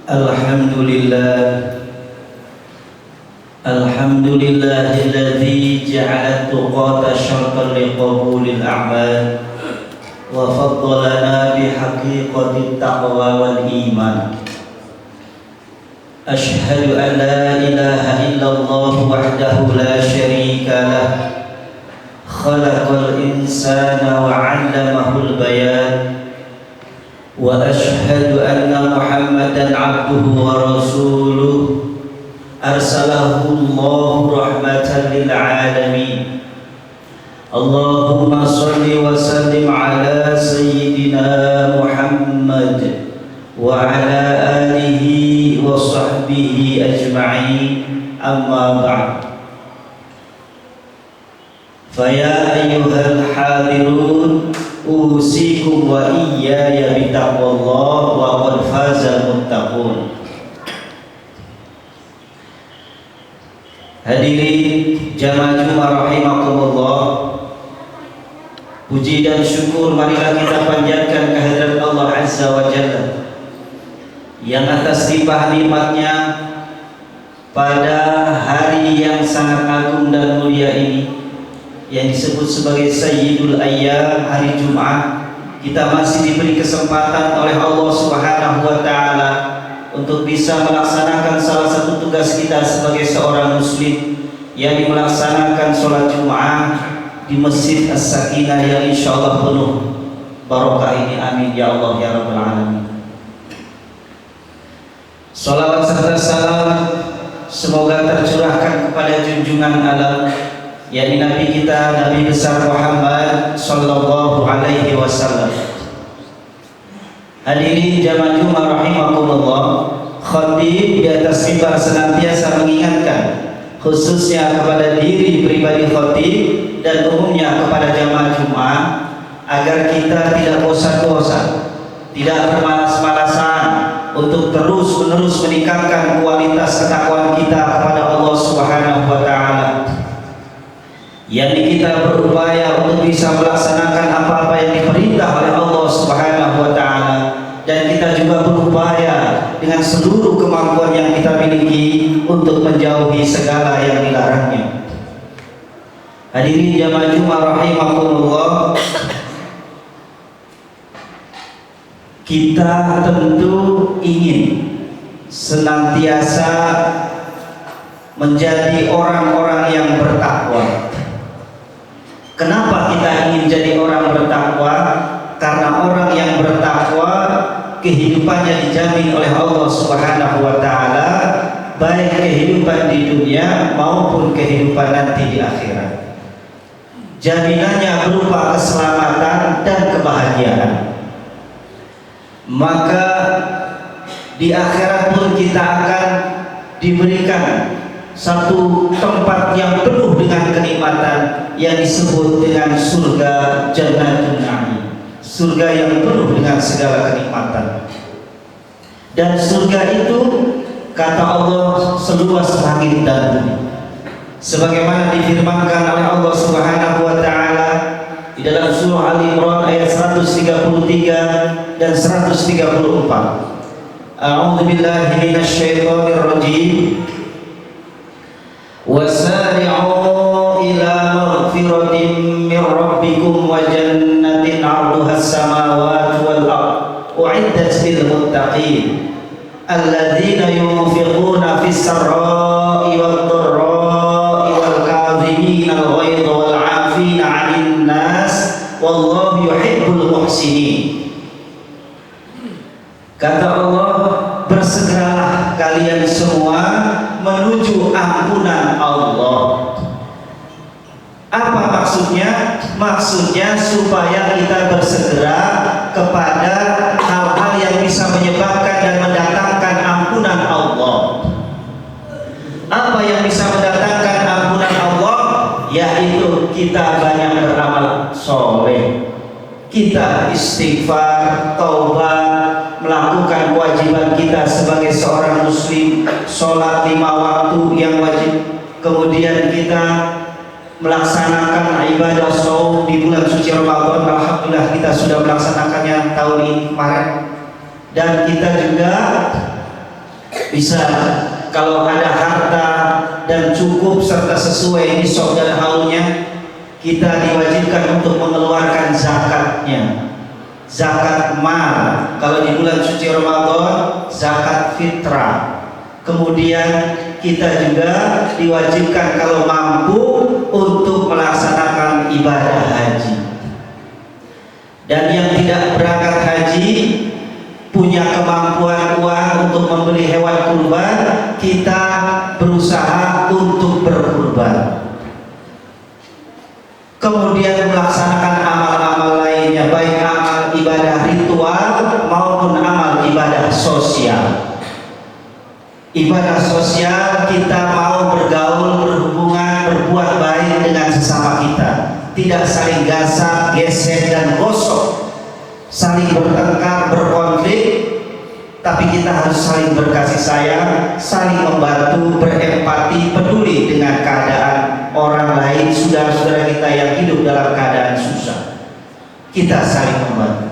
Alhamdulillah, alhamdulillahilladzi ja'ala tuqata syartan liqabulil a'mal wa faddalana bihaqiqatit taqwa wal iman. Ashhadu an la ilaha illallah wahdahu la syarika lah, khalaqal insana wa 'allamahul bayan. Wa ashhadu anna Muhammadan abduhu wa rasuluh, arsalahu Allahu rahmatan lil alamin. Allahumma shalli wa sallim ala sayyidina Muhammad wa ala alihi wa sahbihi ajma'in, amma ba'd. Faya ayyuhal hadirun, usikum wa iyaya bitaqwallah wa qad fazal muttaqun. Hadirin jamaah Jumat rahimakumullah, puji dan syukur marilah kita panjatkan kehadirat Allah Azza wa Jalla yang atas limpah nikmatnya pada hari yang sangat agung dan mulia ini yang disebut sebagai Sayyidul Ayyam, hari Jumat. Kita masih diberi kesempatan oleh Allah Subhanahu wa Ta'ala untuk bisa melaksanakan salah satu tugas kita sebagai seorang muslim, yang melaksanakan sholat Jumat di Masjid As-Sakinah yang insyaallah penuh barokah ini. Amin ya Allah ya Rabbal Alamin. Salawat serta salam semoga tercurahkan kepada junjungan alam, yakni Nabi kita, Nabi besar Muhammad sallallahu alaihi wasallam. Hadirin jamaah Jumat rahimakumullah, khatib di atas mimbar senantiasa mengingatkan khususnya kepada diri pribadi khatib dan umumnya kepada jamaah Jumat agar kita tidak bosan-bosan, tidak bermalas-malasan untuk terus-menerus meningkatkan kualitas ketakwaan kita kepada Allah Subhanahu wa Ta'ala. Yang kita berupaya untuk bisa melaksanakan apa-apa yang diperintah oleh Allah Subhanahu wa Ta'ala, dan kita juga berupaya dengan seluruh kemampuan yang kita miliki untuk menjauhi segala yang dilarangnya. Hadirin jamaah Jumat rahimakumullah, kita tentu ingin senantiasa menjadi orang-orang yang bertakwa. Kenapa kita ingin jadi orang bertakwa? Karena orang yang bertakwa kehidupannya dijamin oleh Allah Subhanahu wa Ta'ala, baik kehidupan di dunia maupun kehidupan nanti di akhirat. Jaminannya berupa keselamatan dan kebahagiaan. Maka di akhirat pun kita akan diberikan satu tempat yang penuh dengan kenikmatan yang disebut dengan surga Jannatun Na'im, surga yang penuh dengan segala kenikmatan. Dan surga itu kata Allah seluas langit dan bumi, sebagaimana difirmankan oleh Allah Subhanahu wa Ta'ala di dalam surah Al-Imran ayat 133 dan 134. A'udzu billahi minasyaitonir rajim. Wasari'u ila maghfiratin min rabbikum wa jannatin 'arduha as-samawati wal ardh u'iddat lil muttaqin alladzina yunfiquna fis sarra'i wad dharra'i wal kadhimina al-ghaidha wal 'afina 'anil nas wallahu yuhibbul muhsinin. Kata Allah, bersegeralah kalian semua menuju ampunan Allah. Apa maksudnya? Maksudnya supaya kita bersegera kepada hal-hal yang bisa menyebabkan dan mendatangkan ampunan Allah. Apa yang bisa mendatangkan ampunan Allah? Yaitu kita banyak beramal soleh, kita istighfar, taubat, melakukan kewajiban kita sebagai seorang muslim, sholat 5 waktu yang wajib, kemudian kita melaksanakan ibadah shaum di bulan suci Ramadan. Alhamdulillah kita sudah melaksanakannya tahun ini kemarin. Dan kita juga bisa kalau ada harta dan cukup serta sesuai nisab dan haulnya, kita diwajibkan untuk mengeluarkan zakatnya. Zakat mal kalau di bulan suci Ramadan, zakat fitrah. Kemudian kita juga diwajibkan kalau mampu untuk melaksanakan ibadah haji. Dan yang tidak berangkat haji punya kemampuan uang untuk membeli hewan kurban, kita berusaha untuk berkurban. Kemudian melaksanakan amal-amal lainnya, baik amal ibadah ritual maupun amal ibadah sosial. Ibadah sosial, kita mau bergaul, berhubungan, berbuat baik dengan sesama kita, tidak saling gasak, gesek dan gosok, saling bertengkar, berkonflik, tapi kita harus saling berkasih sayang, saling membantu, berempati, peduli dengan keadaan orang lain, saudara-saudara kita yang hidup dalam keadaan susah. Kita saling membantu.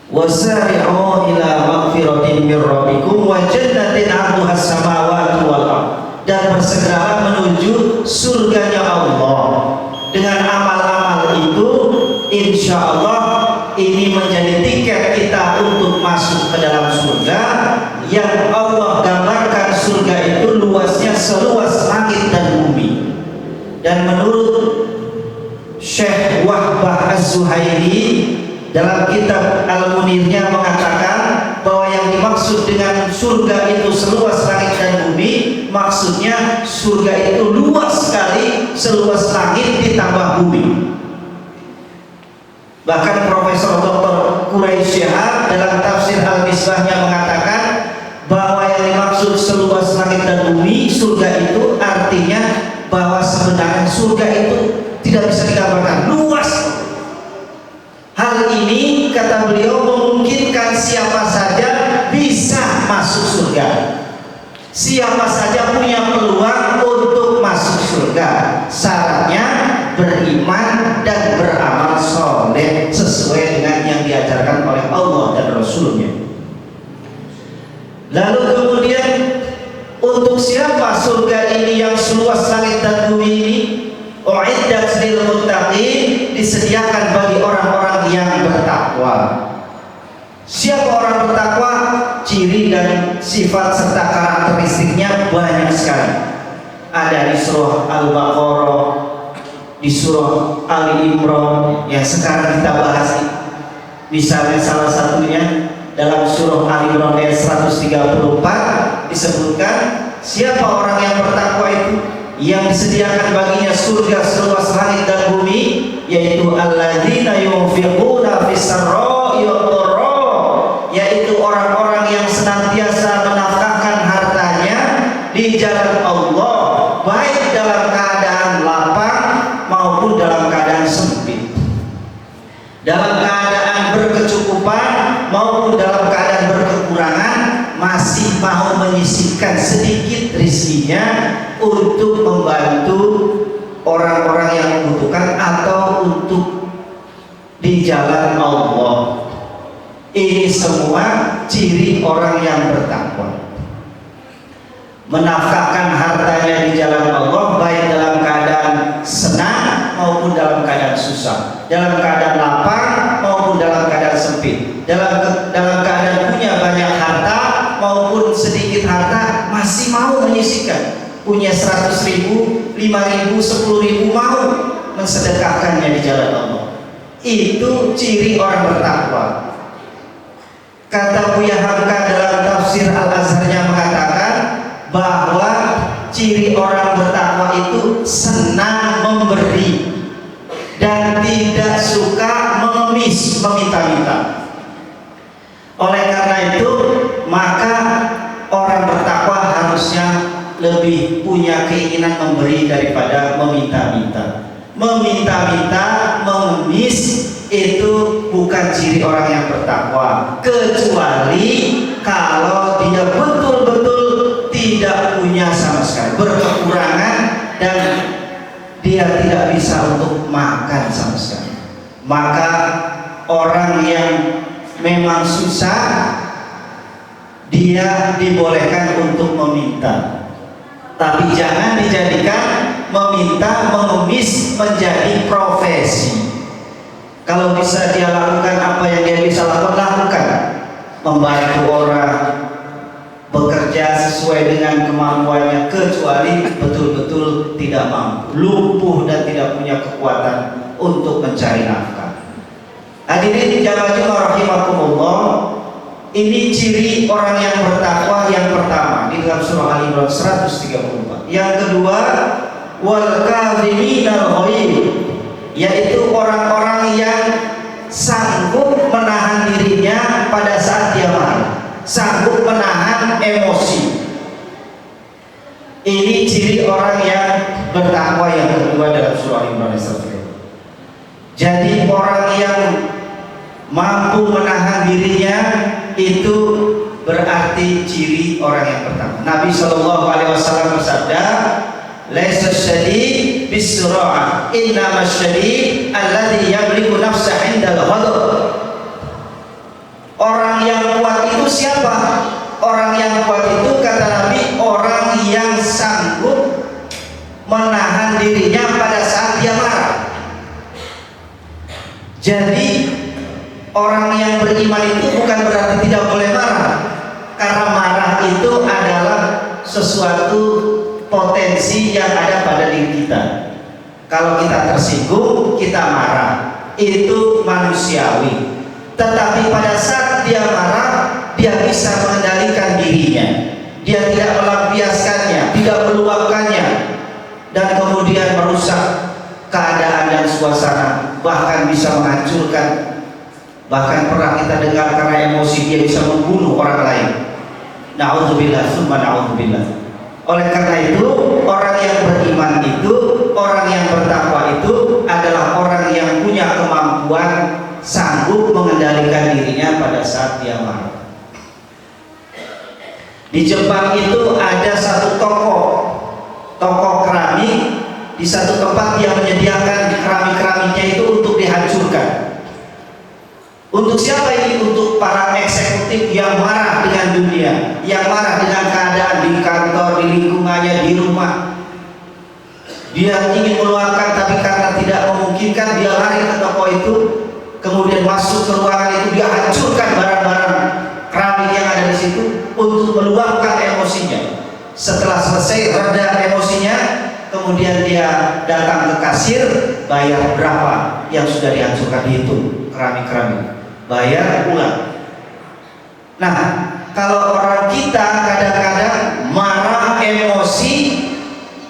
Wasari'u ila magfiratin min rabbikum wa jannatin 'arduha as-samawati wal ardh. Dan bersegeralah menuju surganya Allah. Dengan amal-amal itu, insya Allah ini menjadi tiket kita untuk masuk ke dalam surga, yang Allah gambarkan surga itu luasnya seluas langit dan bumi. Dan menurut Syekh Wahbah Az-Zuhairi dalam kitab Al-Munirnya mengatakan bahwa yang dimaksud dengan surga itu seluas langit dan bumi, maksudnya surga itu luas sekali, seluas langit ditambah bumi. Bahkan Profesor Dr. Quraisy Shihab dalam tafsir Al-Misbahnya mengatakan bahwa yang dimaksud seluas langit dan bumi, surga itu artinya bahwa sebenarnya surga itu tidak bisa digambarkan, luas. Hal ini kata beliau memungkinkan siapa saja bisa masuk surga. Siapa saja punya peluang untuk masuk surga. Syaratnya beriman dan beramal soleh sesuai dengan yang diajarkan oleh Allah dan Rasulnya. Lalu kemudian untuk siapa surga ini yang seluas langit dan bumi ini? Uiddat lil muttaqin, disediakan bagi orang-orang yang bertakwa. Siapa orang bertakwa? Ciri dan sifat serta karakteristiknya banyak sekali. Ada di surah Al-Baqarah, di surah Ali Imran yang sekarang kita bahas. Misalnya salah satunya dalam surah Ali Imran ayat 134 disebutkan siapa orang yang bertakwa itu, yang disediakan baginya surga seluas langit dan bumi, yaitu alladzina yunfiquna fis-sarra'i wad-dharra, yaitu orang-orang yang senantiasa menafkahkan hartanya di jalan Allah, baik dalam keadaan lapang maupun dalam keadaan sempit, dalam keadaan berkecukupan maupun dalam keadaan berkekurangan, masih mau menyisihkan sedikit rizkinya untuk membantu orang-orang yang membutuhkan atau untuk di jalan Allah. Ini semua ciri orang yang bertakwa. Menafkahkan hartanya di jalan Allah, baik dalam keadaan senang maupun dalam keadaan susah, dalam keadaan lapang maupun dalam keadaan sempit, dalam keadaan punya banyak harta maupun sedikit harta, masih mau menyisihkan. Punya 100.000, 5.000, 10.000, mau mensedekahkannya di jalan Allah. Itu ciri orang bertakwa. Kata Buya Hamka dalam tafsir Al-Azharnya mengatakan bahwa ciri orang bertakwa itu senang memberi dan tidak suka mengemis, meminta-minta. Oleh karena itu, maka orang bertakwa harusnya lebih punya keinginan memberi daripada meminta-minta. Meminta-minta, mengemis, itu bukan ciri orang yang bertakwa, kecuali kalau dia betul-betul tidak punya sama sekali, berkekurangan dan dia tidak bisa untuk makan sama sekali. Maka orang yang memang susah dia dibolehkan untuk meminta, tapi jangan dijadikan meminta mengemis menjadi profesi. Kalau bisa dia lakukan apa yang dia bisa lakukan, membantu orang, bekerja sesuai dengan kemampuannya, kecuali betul-betul tidak mampu, lumpuh dan tidak punya kekuatan untuk mencari nafkah. Hadirin jamaah Jumat rahimakumullah, ini ciri orang yang bertakwa yang pertama di dalam surah Al-Imran 134. Yang kedua, wal kadhiminal ghaidh, yaitu orang-orang yang sanggup menahan dirinya pada saat dia marah, sanggup menahan emosi. Ini ciri orang yang bertakwa yang kedua dalam surah Al-Imran. Jadi orang yang mampu menahan dirinya itu berarti ciri orang yang pertama. Nabi SAW bersabda, laisa syadid bisura'ah, innama syadid alladhi yamliku nafsah indal ghadab. Orang yang kuat itu siapa? Orang yang kuat itu kata Nabi, orang yang sanggup menahan dirinya pada saat dia marah. Jadi orang yang beriman itu bukan berarti tidak boleh marah, karena marah itu adalah sesuatu potensi yang ada pada diri kita. Kalau kita tersinggung, kita marah, itu manusiawi. Tetapi pada saat dia marah, dia bisa mengendalikan dirinya, dia tidak melampiaskannya, tidak meluapkannya, dan kemudian merusak keadaan dan suasana, bahkan bisa menghancurkan. Bahkan pernah kita dengar karena emosi dia bisa membunuh orang lain. Na'udzubillah, summa na'udzubillah. Oleh karena itu, orang yang beriman itu, orang yang bertakwa itu adalah orang yang punya kemampuan sanggup mengendalikan dirinya pada saat dia marah. Di Jepang itu ada satu toko keramik di satu tempat yang menyediakan keramik-keramiknya itu untuk dihancurkan. Untuk siapa ini? Untuk para eksekutif yang marah dengan dunia, yang marah dengan keadaan di kantor, di lingkungannya, di rumah. Dia ingin meluapkan, tapi karena tidak memungkinkan, dia lari ke toko itu, kemudian masuk ke ruangan itu, dia hancurkan barang-barang keramik yang ada di situ untuk meluapkan emosinya. Setelah selesai reda emosinya, kemudian dia datang ke kasir, bayar berapa yang sudah dihancurkan, dihitung keramik-keramik, bayar ulang. Nah, kalau orang kita kadang-kadang marah emosi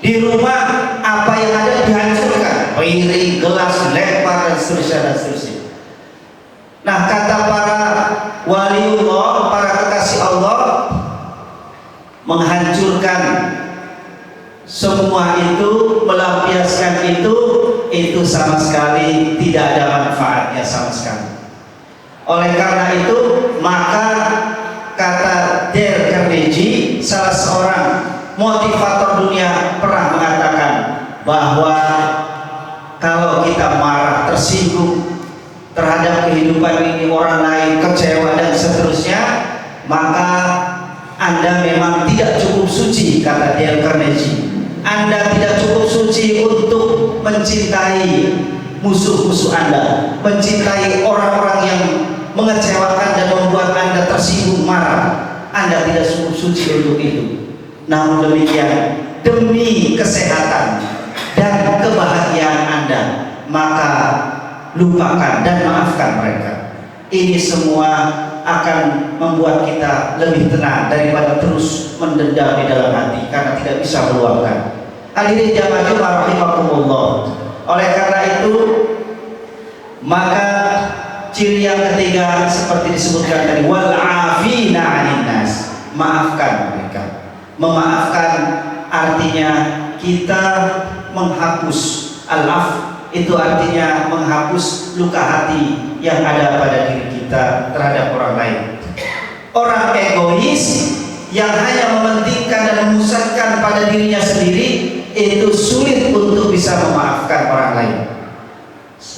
di rumah, apa yang ada dihancurkan, piring, gelas, lempar, dan seterusnya. Nah, kata para waliullah, para kekasih Allah, menghancurkan semua itu, melampiaskan itu sama sekali tidak ada manfaatnya sama sekali. Oleh karena itu, maka kata Dale Carnegie, salah seorang motivator dunia, pernah mengatakan bahwa kalau kita marah, tersinggung terhadap kehidupan ini, orang lain, kecewa dan seterusnya, maka Anda memang tidak cukup suci, kata Dale Carnegie. Anda tidak cukup suci untuk mencintai musuh-musuh Anda, mencintai orang-orang yang mengecewakan dan membuat Anda tersinggung, marah. Anda tidak cukup suci untuk itu. Namun demikian, demi kesehatan dan kebahagiaan Anda, maka lupakan dan maafkan mereka. Ini semua akan membuat kita lebih tenang daripada terus mendendam di dalam hati karena tidak bisa meluapkan. Hadirin jamaah Jumat rahimakumullah. Oleh karena itu, maka ciri yang ketiga seperti disebutkan tadi, wal afina 'anil nas, maafkan mereka. Memaafkan artinya kita menghapus, al-af itu artinya menghapus luka hati yang ada pada diri kita terhadap orang lain. Orang egois yang hanya mementingkan dan memusatkan pada dirinya sendiri, itu sulit untuk bisa memaafkan orang lain.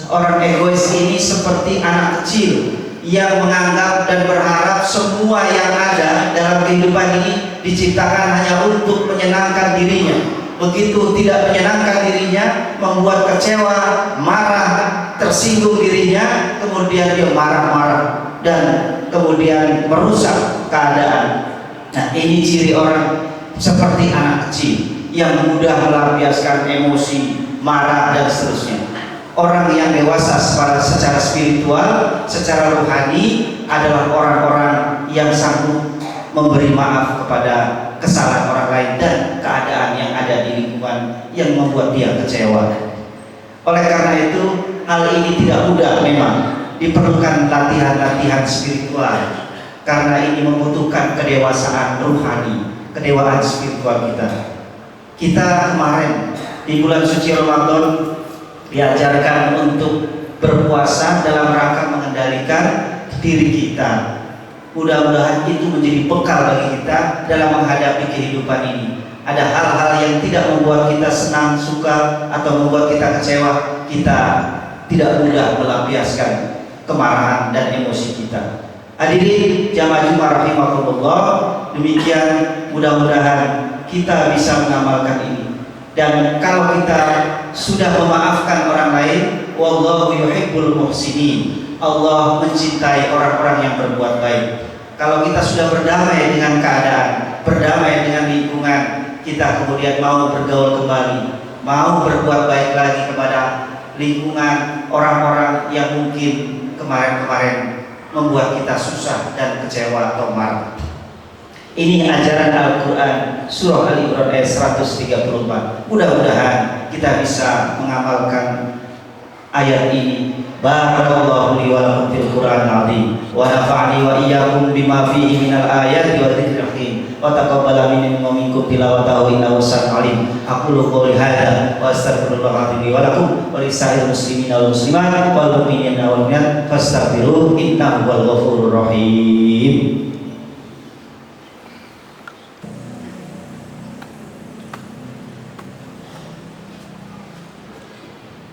Orang egois ini seperti anak kecil yang menganggap dan berharap semua yang ada dalam kehidupan ini diciptakan hanya untuk menyenangkan dirinya. Begitu tidak menyenangkan dirinya, membuat kecewa, marah, tersinggung dirinya, kemudian dia marah-marah dan kemudian merusak keadaan. Nah, ini ciri orang seperti anak kecil yang mudah melampiaskan emosi, marah dan seterusnya. Orang yang dewasa secara spiritual, secara rohani adalah orang-orang yang sanggup memberi maaf kepada kesalahan orang lain dan keadaan yang ada di lingkungan yang membuat dia kecewa. Oleh karena itu, hal ini tidak mudah memang, diperlukan latihan-latihan spiritual karena ini membutuhkan kedewasaan rohani, kedewasaan spiritual kita. Kita kemarin di bulan suci Ramadan diajarkan untuk berpuasa dalam rangka mengendalikan diri kita. Mudah-mudahan itu menjadi bekal bagi kita dalam menghadapi kehidupan ini. Ada hal-hal yang tidak membuat kita senang, suka, atau membuat kita kecewa. Kita tidak mudah melampiaskan kemarahan dan emosi kita. Hadirin jamaah Jumat rahimakumullah, demikian mudah-mudahan kita bisa mengamalkan ini. Dan kalau kita sudah memaafkan orang lain, wallahu yuhibbul muhsinin, Allah mencintai orang-orang yang berbuat baik. Kalau kita sudah berdamai dengan keadaan, berdamai dengan lingkungan, kita kemudian mau bergaul kembali, mau berbuat baik lagi kepada lingkungan, orang-orang yang mungkin kemarin-kemarin membuat kita susah dan kecewa atau marah. Ini ajaran Al-Quran Surah Al-Imran ayat 134. Mudah-mudahan kita bisa mengamalkan ayat ini. Barakallahu li wa lakum fil Qur'anil azim wa nafa'ani wa iyyakum bima fihi minal ayati wa dzikril hakim wa taqabbala minni wa minkum tilawatahu innahu sami'un alim. Aqulu qouli hadza wa astaghfirullah li wa lakum wa lisa'il muslimina wal muslimat wal mu'minina wal mu'minat fastaghfiruhu innahu huwal ghafurur rahim.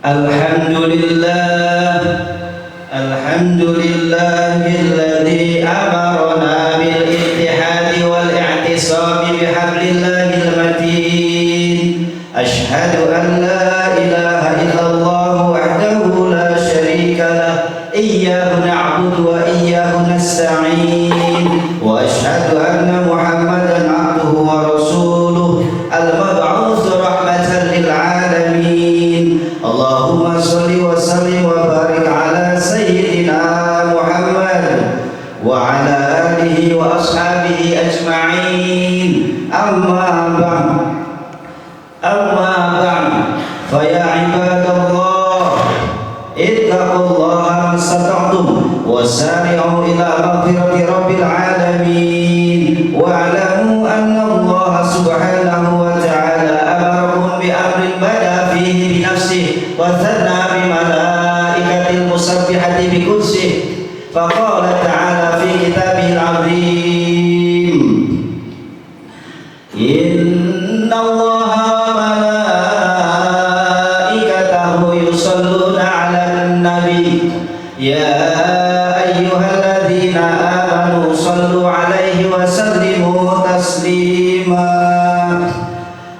Alhamdulillah, alhamdulillahilladzi amarna bil ittihadi wal i'tisami bihablillahil matin. Asyhadu an la ilaha illallah wahdahu la syarika lah, iyyahu na'budu wa iyyahu nasta'in, wa asyhadu anna Muhammadan 'abduhu wa rasuluh al-mab'uts rahmatan lil 'alamin. Allahumma sholli wa sallim wa barik ala sayyidina Muhammad wa ala alihi wa ashabihi ajma'in. Amma ba'd, fa ya ibadallah ittaqullaha mastata'tum wa sari'u ila maghfirati rabbil alamin wa alamu anna Allah subhanahu wa ta'ala amarakum bi amrin bada fihi bi nafsihi wa thanna bi malaikatil musabbihati bi qudsihi faqala ta'ala fi kitabihil azim inna Allaha wa malaikatahu yusalluna 'alan nabi ya ayyuhalladzina amanu sallu 'alaihi wa sallimu taslima.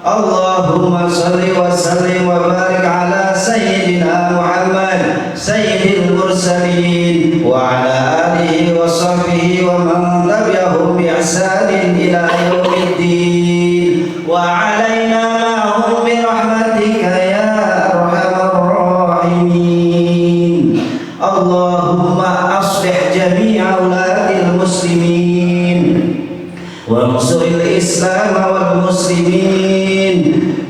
Allahumma salli wa sallim wa barik ala sayyidina Muhammad sayyidil mursalin wa ala alihi wa sahbihi wa man tabi'ahum bi ihsanin ila yaumiddin wa alaina ma'hum bi rahmatika ya arhamar rahimin. Allahumma aslih jami'a auladil muslimin wa ansuril islam wal muslimin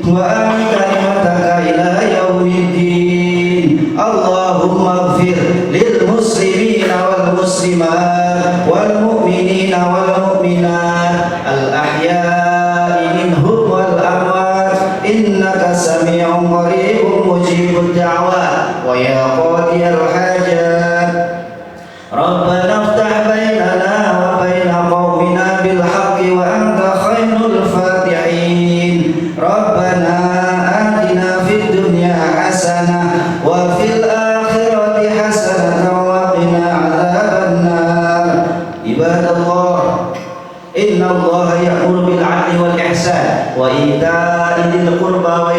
wa amin kalimataka ila yaumiddin. Allahumma ighfir lil muslimina wal muslimat wal mu'minina wal mu'minat al ahya'i minhum wal amwat innaka sami'un qaribun mujibud da'wat wa ya qadiyal hajat. Rabbana iftah bainana wa baina qaumina bil haqqi wa anta khairul fatihin. Rabbana atina fid dunya hasanah wa fil akhirati hasanah wa qina adzaban Ibadallah, inna Allah ya'muru bil 'adli wal ihsan wa ita'i dzil qurba wa